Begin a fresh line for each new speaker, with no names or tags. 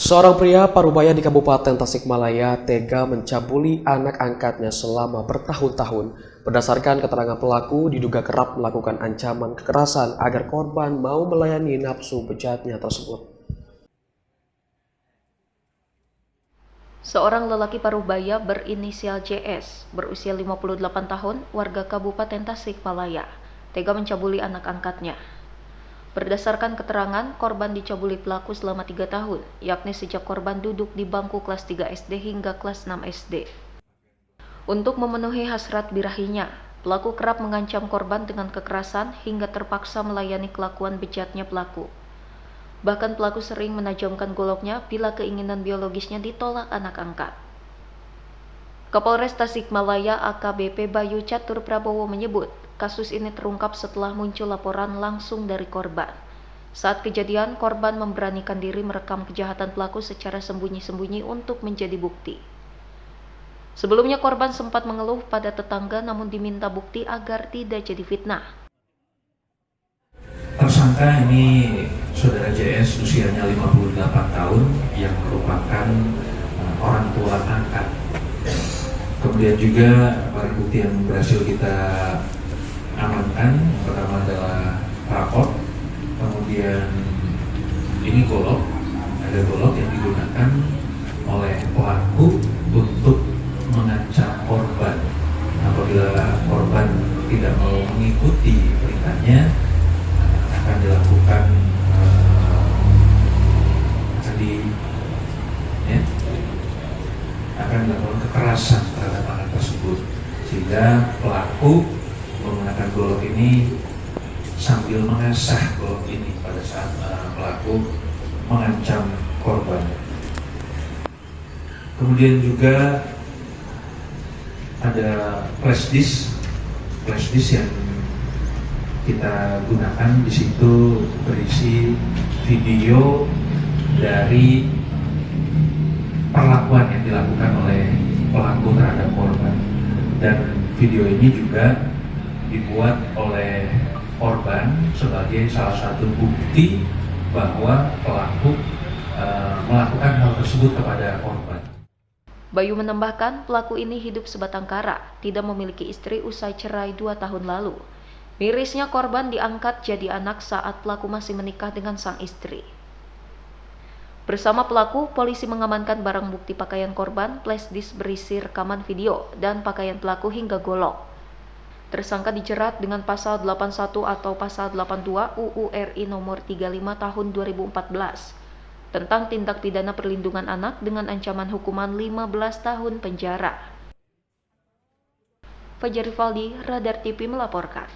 Seorang pria parubaya di Kabupaten Tasikmalaya tega mencabuli anak angkatnya selama bertahun-tahun. Berdasarkan keterangan pelaku, diduga kerap melakukan ancaman kekerasan agar korban mau melayani nafsu bejatnya tersebut.
Seorang lelaki parubaya berinisial JS, berusia 58 tahun, warga Kabupaten Tasikmalaya, tega mencabuli anak angkatnya. Berdasarkan keterangan, korban dicabuli pelaku selama 3 tahun, yakni sejak korban duduk di bangku kelas 3 SD hingga kelas 6 SD. Untuk memenuhi hasrat birahinya, pelaku kerap mengancam korban dengan kekerasan hingga terpaksa melayani kelakuan bejatnya pelaku. Bahkan pelaku sering menajamkan goloknya bila keinginan biologisnya ditolak anak angkat. Kapolres Tasikmalaya AKBP Bayu Catur Prabowo menyebut, kasus ini terungkap setelah muncul laporan langsung dari korban. Saat kejadian, korban memberanikan diri merekam kejahatan pelaku secara sembunyi-sembunyi untuk menjadi bukti. Sebelumnya korban sempat mengeluh pada tetangga namun diminta bukti agar tidak jadi fitnah.
Tersangka ini saudara JS usianya 58 tahun yang merupakan orang tua angkat. Kemudian juga barang bukti yang berhasil kita amankan, pertama adalah rapor, kemudian ini golok, ada golok yang digunakan oleh pelaku untuk mengancam korban. Apabila korban tidak mau mengikuti perintahnya, akan dilakukan kekerasan terhadap anak tersebut, sehingga pelaku menggunakan golok ini sambil mengasah golok ini pada saat pelaku mengancam korban. Kemudian juga ada flash disk yang kita gunakan. Di situ berisi video dari perlakuan yang dilakukan oleh pelaku terhadap korban, dan video ini juga dibuat oleh korban sebagai salah satu bukti bahwa pelaku melakukan hal tersebut kepada korban.
Bayu menambahkan, pelaku ini hidup sebatang kara, tidak memiliki istri usai cerai 2 tahun lalu. Mirisnya korban diangkat jadi anak saat pelaku masih menikah dengan sang istri. Bersama pelaku, polisi mengamankan barang bukti pakaian korban, flash disk berisi rekaman video, dan pakaian pelaku hingga golok. Tersangka dijerat dengan pasal 81 atau pasal 82 UU RI nomor 35 tahun 2014 tentang tindak pidana perlindungan anak dengan ancaman hukuman 15 tahun penjara. Fajar Rivaldi, Radar TV melaporkan.